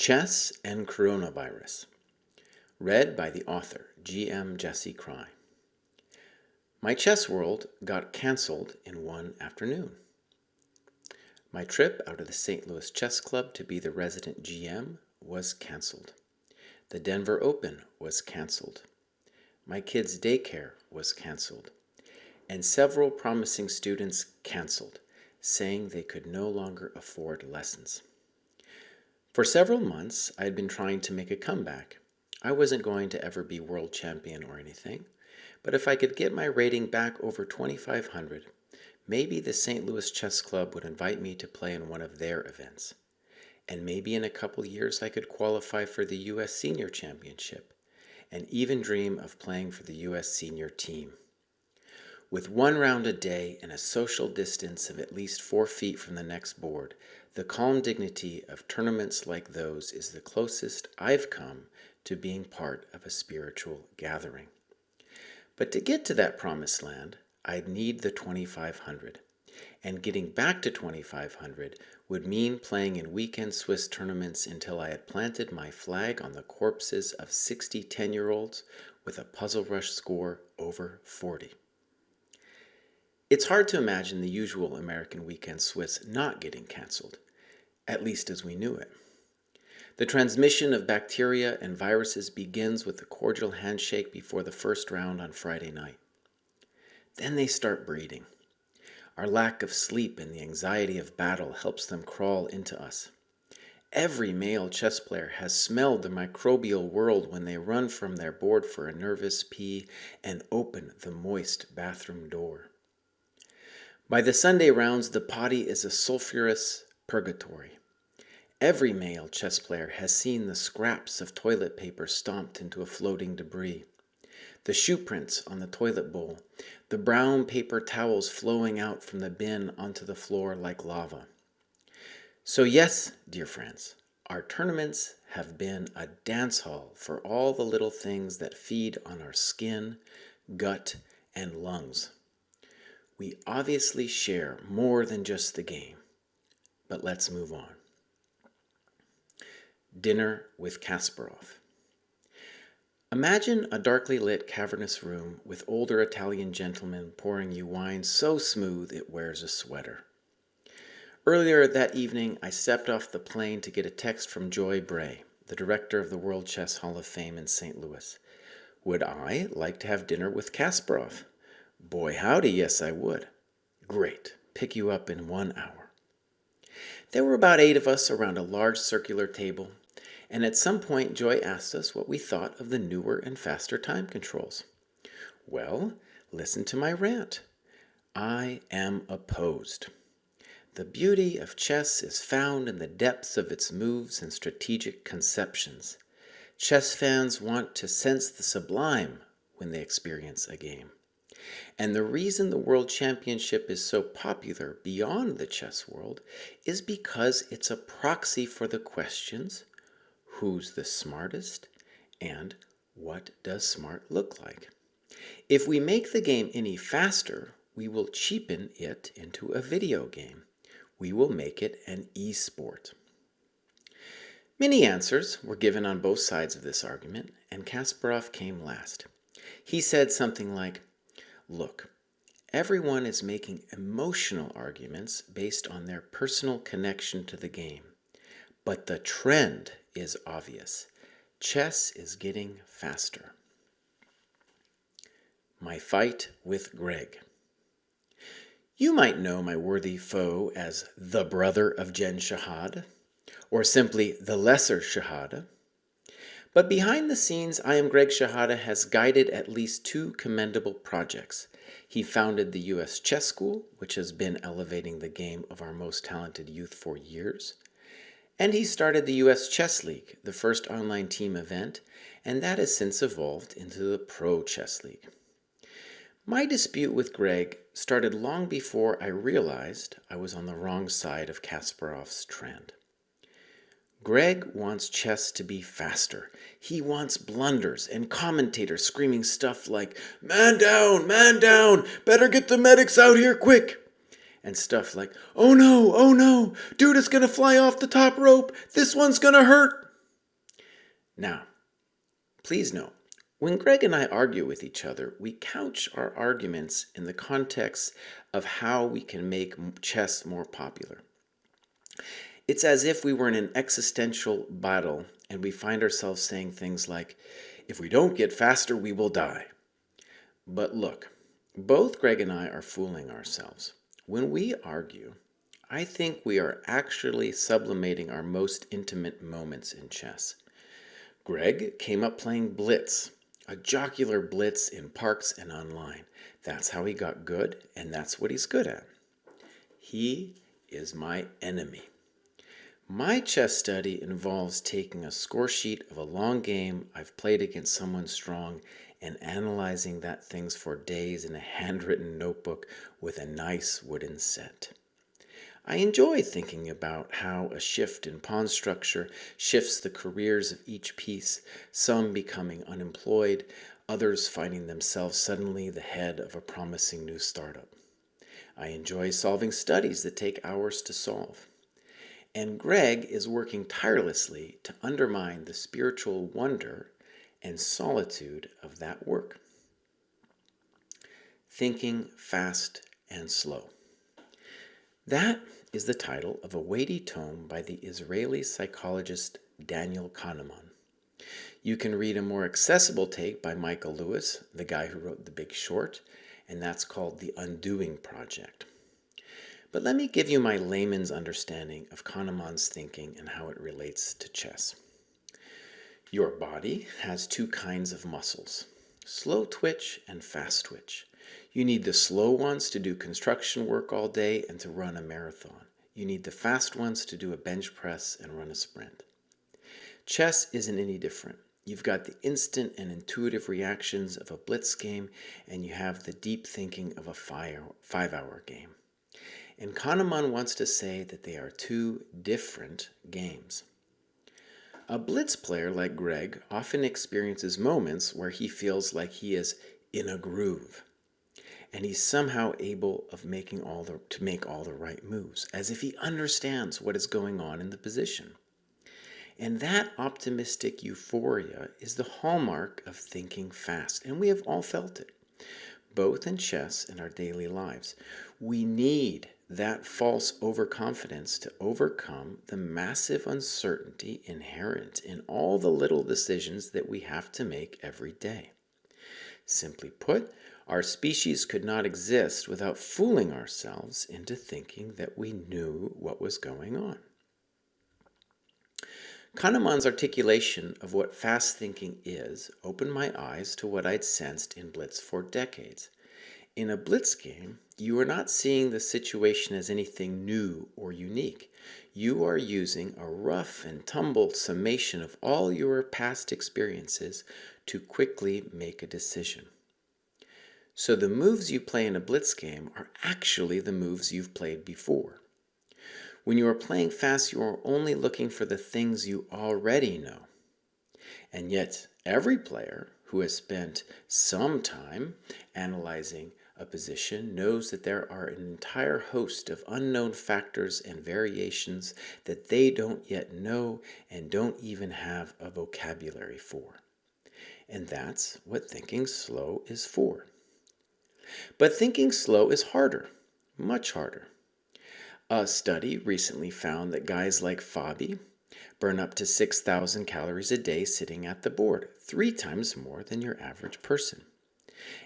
Chess and Coronavirus. Read by the author, Jesse Kraai. My chess world got cancelled in one afternoon. My trip out of the St. Louis Chess Club to be the resident GM was cancelled. The Denver Open was cancelled. My kids' daycare was cancelled. And several promising students cancelled, saying they could no longer afford lessons. For several months, I had been trying to make a comeback. I wasn't going to ever be world champion or anything, but if I could get my rating back over 2,500, maybe the St. Louis Chess Club would invite me to play in one of their events. And maybe in a couple years I could qualify for the U.S. Senior Championship, and even dream of playing for the U.S. Senior team. With one round a day and a social distance of at least 4 feet from the next board, the calm dignity of tournaments like those is the closest I've come to being part of a spiritual gathering. But to get to that promised land, I'd need the 2,500. And getting back to 2,500 would mean playing in weekend Swiss tournaments until I had planted my flag on the corpses of 60 10-year-olds with a Puzzle Rush score over 40. It's hard to imagine the usual American weekend Swiss not getting canceled, at least as we knew it. The transmission of bacteria and viruses begins with a cordial handshake before the first round on Friday night. Then they start breeding. Our lack of sleep and the anxiety of battle helps them crawl into us. Every male chess player has smelled the microbial world when they run from their board for a nervous pee and open the moist bathroom door. By the Sunday rounds, the potty is a sulfurous purgatory. Every male chess player has seen the scraps of toilet paper stomped into a floating debris, the shoe prints on the toilet bowl, the brown paper towels flowing out from the bin onto the floor like lava. So yes, dear friends, our tournaments have been a dance hall for all the little things that feed on our skin, gut, and lungs. We obviously share more than just the game, but let's move on. Dinner with Kasparov. Imagine a darkly lit cavernous room with older Italian gentlemen pouring you wine so smooth it wears a sweater. Earlier that evening, I stepped off the plane to get a text from Joy Bray, the director of the World Chess Hall of Fame in St. Louis. Would I like to have dinner with Kasparov? Boy, howdy, yes I would. Great, pick you up in 1 hour. There were about 8 of us around a large circular table, and at some point Joy asked us what we thought of the newer and faster time controls. Well, listen to my rant. I am opposed. The beauty of chess is found in the depths of its moves and strategic conceptions. Chess fans want to sense the sublime when they experience a game. And the reason the World Championship is so popular beyond the chess world is because it's a proxy for the questions, who's the smartest, and what does smart look like? If we make the game any faster, we will cheapen it into a video game. We will make it an e-sport. Many answers were given on both sides of this argument, and Kasparov came last. He said something like, "Look, everyone is making emotional arguments based on their personal connection to the game. But the trend is obvious. Chess is getting faster." My fight with Greg. You might know my worthy foe as the brother of Jen Shahad, or simply the lesser Shahada. But behind the scenes, I Am Greg Shahada has guided at least 2 commendable projects. He founded the U.S. Chess School, which has been elevating the game of our most talented youth for years. And he started the U.S. Chess League, the first online team event, and that has since evolved into the Pro Chess League. My dispute with Greg started long before I realized I was on the wrong side of Kasparov's trend. Greg wants chess to be faster. He wants blunders and commentators screaming stuff like, man down, better get the medics out here quick." And stuff like, oh no, dude is gonna fly off the top rope, this one's gonna hurt." Now, please note, when Greg and I argue with each other, we couch our arguments in the context of how we can make chess more popular. It's as if we were in an existential battle and we find ourselves saying things like, if we don't get faster, we will die. But look, both Greg and I are fooling ourselves. When we argue, I think we are actually sublimating our most intimate moments in chess. Greg came up playing Blitz, a jocular blitz in parks and online. That's how he got good, and that's what he's good at. He is my enemy. My chess study involves taking a score sheet of a long game I've played against someone strong and analyzing that things for days in a handwritten notebook with a nice wooden set. I enjoy thinking about how a shift in pawn structure shifts the careers of each piece, some becoming unemployed, others finding themselves suddenly the head of a promising new startup. I enjoy solving studies that take hours to solve. And Greg is working tirelessly to undermine the spiritual wonder and solitude of that work. Thinking Fast and Slow. That is the title of a weighty tome by the Israeli psychologist Daniel Kahneman. You can read a more accessible take by Michael Lewis, the guy who wrote The Big Short, and that's called The Undoing Project. But let me give you my layman's understanding of Kahneman's thinking and how it relates to chess. Your body has two kinds of muscles, slow twitch and fast twitch. You need the slow ones to do construction work all day and to run a marathon. You need the fast ones to do a bench press and run a sprint. Chess isn't any different. You've got the instant and intuitive reactions of a blitz game, and you have the deep thinking of a 5-hour game. And Kahneman wants to say that they are two different games. A blitz player like Greg often experiences moments where he feels like he is in a groove, and he's somehow able to make all the right moves, as if he understands what is going on in the position. And that optimistic euphoria is the hallmark of thinking fast, and we have all felt it, both in chess and our daily lives. We need that false overconfidence to overcome the massive uncertainty inherent in all the little decisions that we have to make every day. Simply put, our species could not exist without fooling ourselves into thinking that we knew what was going on. Kahneman's articulation of what fast thinking is opened my eyes to what I'd sensed in Blitz for decades. In a blitz game, you are not seeing the situation as anything new or unique. You are using a rough and tumble summation of all your past experiences to quickly make a decision. So the moves you play in a blitz game are actually the moves you've played before. When you are playing fast, you are only looking for the things you already know. And yet, every player who has spent some time analyzing a position knows that there are an entire host of unknown factors and variations that they don't yet know and don't even have a vocabulary for. And that's what thinking slow is for. But thinking slow is harder, much harder. A study recently found that guys like Fabi burn up to 6,000 calories a day sitting at the board, 3 times more than your average person.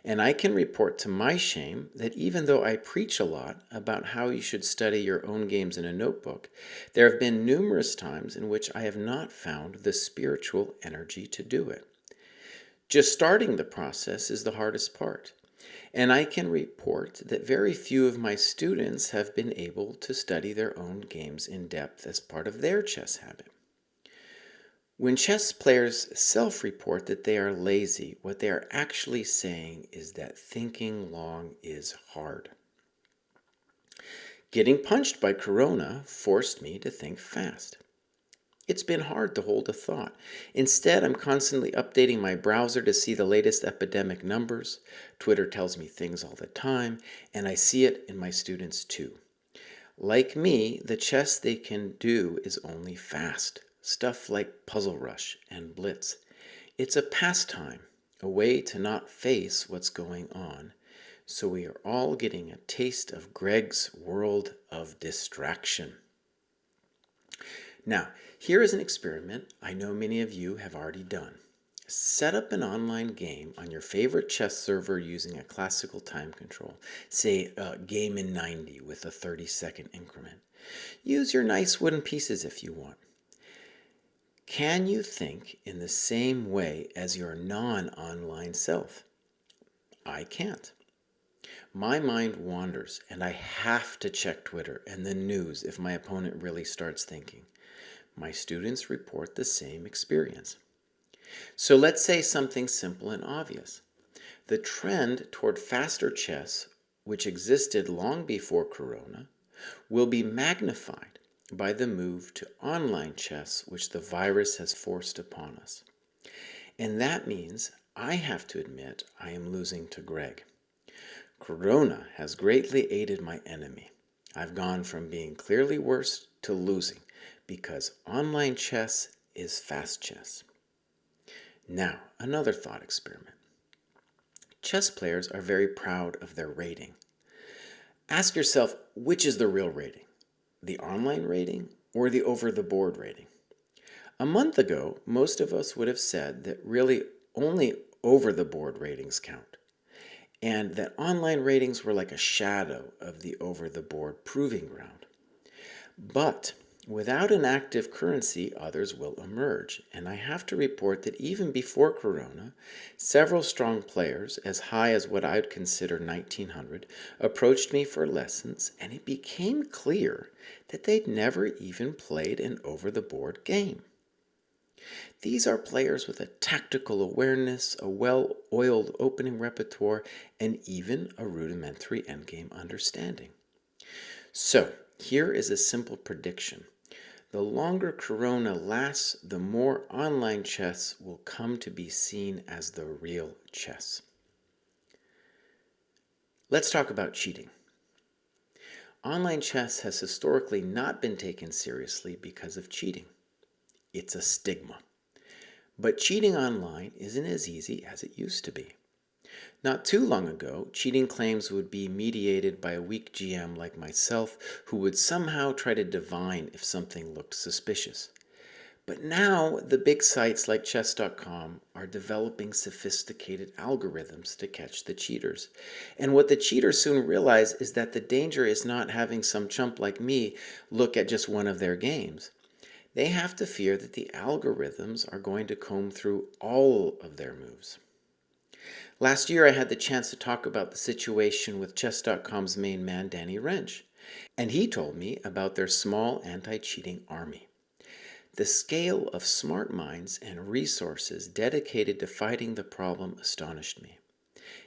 And I can report to my shame that even though I preach a lot about how you should study your own games in a notebook, there have been numerous times in which I have not found the spiritual energy to do it. Just starting the process is the hardest part. And I can report that very few of my students have been able to study their own games in depth as part of their chess habit. When chess players self-report that they are lazy, what they are actually saying is that thinking long is hard. Getting punched by Corona forced me to think fast. It's been hard to hold a thought. Instead, I'm constantly updating my browser to see the latest epidemic numbers. Twitter tells me things all the time, and I see it in my students too. Like me, the chess they can do is only fast, stuff like Puzzle Rush and Blitz. It's a pastime, a way to not face what's going on, so we are all getting a taste of Greg's world of distraction. Now, here is an experiment I know many of you have already done. Set up an online game on your favorite chess server using a classical time control, say a game in 90 with a 30-second increment. Use your nice wooden pieces if you want. Can you think in the same way as your non-online self? I can't. My mind wanders, and I have to check Twitter and the news if my opponent really starts thinking. My students report the same experience. So let's say something simple and obvious. The trend toward faster chess, which existed long before Corona, will be magnified by the move to online chess, which the virus has forced upon us. And that means I have to admit I am losing to Greg. Corona has greatly aided my enemy. I've gone from being clearly worse to losing because online chess is fast chess. Now, another thought experiment. Chess players are very proud of their rating. Ask yourself, which is the real rating? The online rating or the over-the-board rating? A month ago, most of us would have said that really only over-the-board ratings count, and that online ratings were like a shadow of the over-the-board proving ground. But without an active currency, others will emerge, and I have to report that even before Corona, several strong players, as high as what I'd consider 1900, approached me for lessons, and it became clear that they'd never even played an over-the-board game. These are players with a tactical awareness, a well-oiled opening repertoire, and even a rudimentary endgame understanding. So, here is a simple prediction. The longer Corona lasts, the more online chess will come to be seen as the real chess. Let's talk about cheating. Online chess has historically not been taken seriously because of cheating. It's a stigma. But cheating online isn't as easy as it used to be. Not too long ago, cheating claims would be mediated by a weak GM like myself who would somehow try to divine if something looked suspicious. But now, the big sites like chess.com are developing sophisticated algorithms to catch the cheaters. And what the cheaters soon realize is that the danger is not having some chump like me look at just one of their games. They have to fear that the algorithms are going to comb through all of their moves. Last year, I had the chance to talk about the situation with Chess.com's main man, Danny Wrench, and he told me about their small anti-cheating army. The scale of smart minds and resources dedicated to fighting the problem astonished me.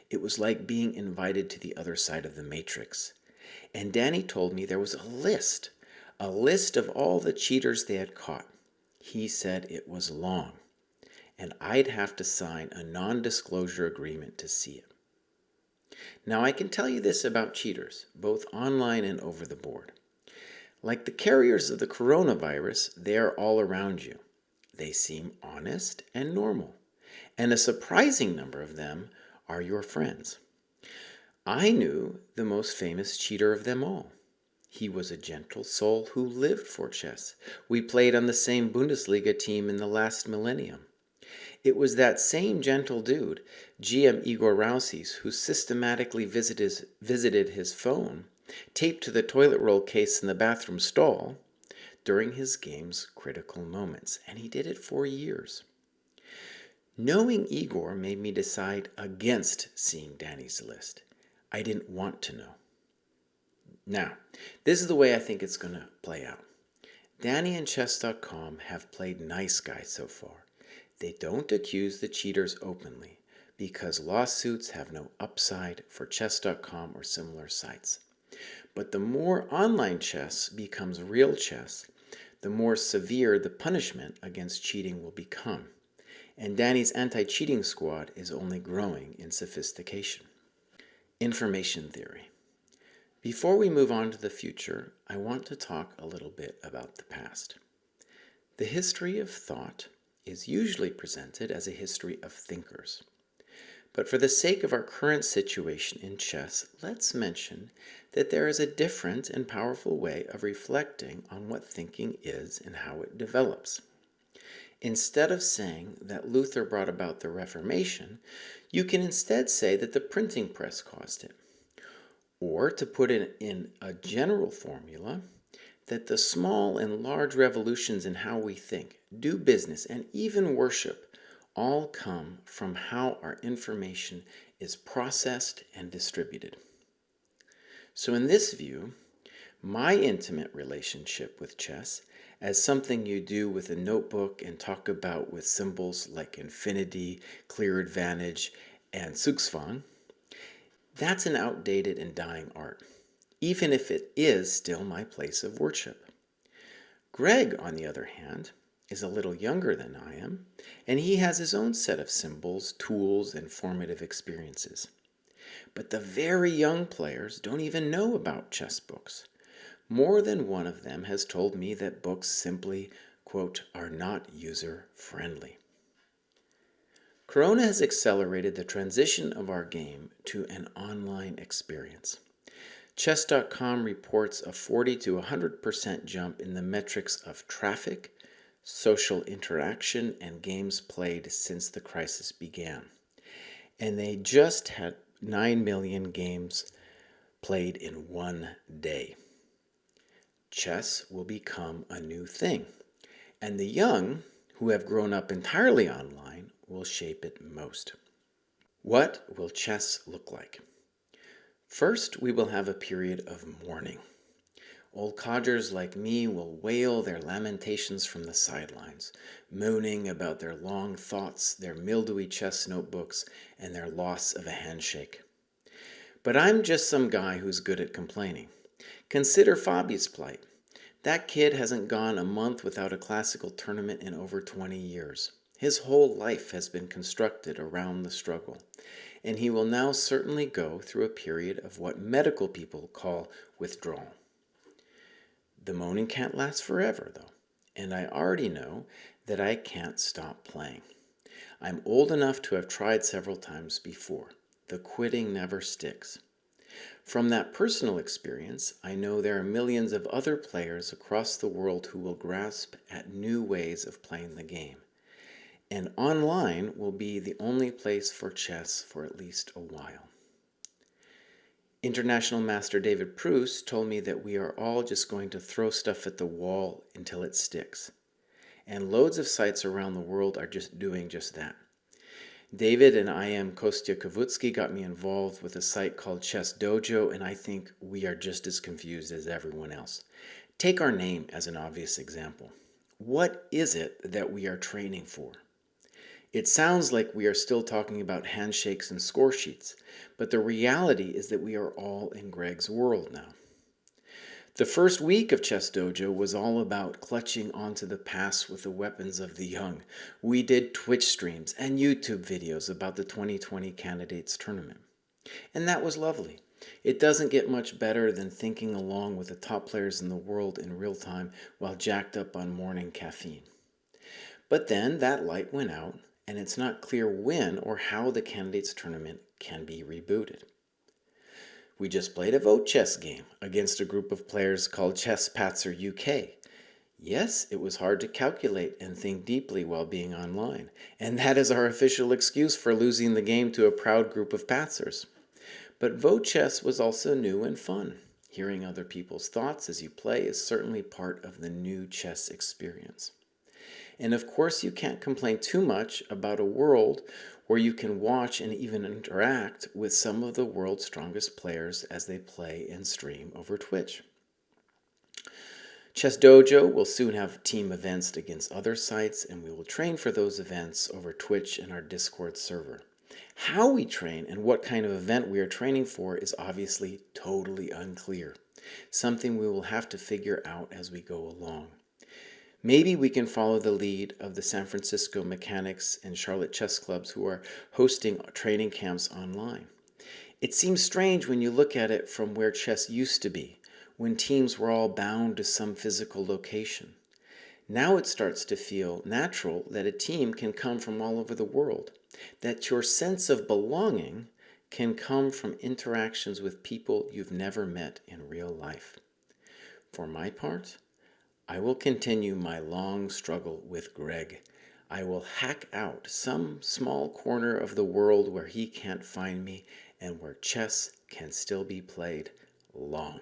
It was like being invited to the other side of the matrix. And Danny told me there was a list of all the cheaters they had caught. He said it was long, and I'd have to sign a non-disclosure agreement to see it. Now, I can tell you this about cheaters, both online and over the board. Like the carriers of the coronavirus, they are all around you. They seem honest and normal, and a surprising number of them are your friends. I knew the most famous cheater of them all. He was a gentle soul who lived for chess. We played on the same Bundesliga team in the last millennium. It was that same gentle dude, GM Igor Rousse's, who systematically visited his phone, taped to the toilet roll case in the bathroom stall, during his game's critical moments, and he did it for years. Knowing Igor made me decide against seeing Danny's list. I didn't want to know. Now, this is the way I think it's going to play out. Danny and Chess.com have played nice guy so far. They don't accuse the cheaters openly because lawsuits have no upside for Chess.com or similar sites. But the more online chess becomes real chess, the more severe the punishment against cheating will become. And Danny's anti-cheating squad is only growing in sophistication. Information theory. Before we move on to the future, I want to talk a little bit about the past. The history of thought is usually presented as a history of thinkers. But for the sake of our current situation in chess, let's mention that there is a different and powerful way of reflecting on what thinking is and how it develops. Instead of saying that Luther brought about the Reformation, you can instead say that the printing press caused it. Or, to put it in a general formula, that the small and large revolutions in how we think, do business, and even worship all come from how our information is processed and distributed. So in this view, my intimate relationship with chess, as something you do with a notebook and talk about with symbols like infinity, clear advantage, and zugzwang, that's an outdated and dying art, even if it is still my place of worship. Greg, on the other hand, is a little younger than I am, and he has his own set of symbols, tools, and formative experiences. But the very young players don't even know about chess books. More than one of them has told me that books simply, quote, are not user-friendly. Corona has accelerated the transition of our game to an online experience. Chess.com reports a 40 to 100% jump in the metrics of traffic, social interaction, and games played since the crisis began. And they just had 9 million games played in one day. Chess will become a new thing, and the young, who have grown up entirely online, will shape it most. What will chess look like? First, we will have a period of mourning. Old codgers like me will wail their lamentations from the sidelines, moaning about their long thoughts, their mildewy chess notebooks, and their loss of a handshake. But I'm just some guy who's good at complaining. Consider Fabi's plight. That kid hasn't gone a month without a classical tournament in over 20 years. His whole life has been constructed around the struggle, and he will now certainly go through a period of what medical people call withdrawal. The moaning can't last forever, though, and I already know that I can't stop playing. I'm old enough to have tried several times before. The quitting never sticks. From that personal experience, I know there are millions of other players across the world who will grasp at new ways of playing the game. And online will be the only place for chess for at least a while. International Master David Proust told me that we are all just going to throw stuff at the wall until it sticks. And loads of sites around the world are just doing just that. David and I am Kostya Kavutsky got me involved with a site called Chess Dojo, and I think we are just as confused as everyone else. Take our name as an obvious example. What is it that we are training for? It sounds like we are still talking about handshakes and score sheets, but the reality is that we are all in Greg's world now. The first week of Chess Dojo was all about clutching onto the past with the weapons of the young. We did Twitch streams and YouTube videos about the 2020 Candidates Tournament. And that was lovely. It doesn't get much better than thinking along with the top players in the world in real time while jacked up on morning caffeine. But then that light went out, and it's not clear when or how the Candidates Tournament can be rebooted. We just played a vote chess game against a group of players called Chess Patzer UK. Yes, it was hard to calculate and think deeply while being online, and that is our official excuse for losing the game to a proud group of Patzers. But vote chess was also new and fun. Hearing other people's thoughts as you play is certainly part of the new chess experience. And of course, you can't complain too much about a world where you can watch and even interact with some of the world's strongest players as they play and stream over Twitch. Chess Dojo will soon have team events against other sites, and we will train for those events over Twitch and our Discord server. How we train and what kind of event we are training for is obviously totally unclear, something we will have to figure out as we go along. Maybe we can follow the lead of the San Francisco Mechanics and Charlotte Chess Clubs who are hosting training camps online. It seems strange when you look at it from where chess used to be, when teams were all bound to some physical location. Now it starts to feel natural that a team can come from all over the world, that your sense of belonging can come from interactions with people you've never met in real life. For my part, I will continue my long struggle with Greg. I will hack out some small corner of the world where he can't find me and where chess can still be played long.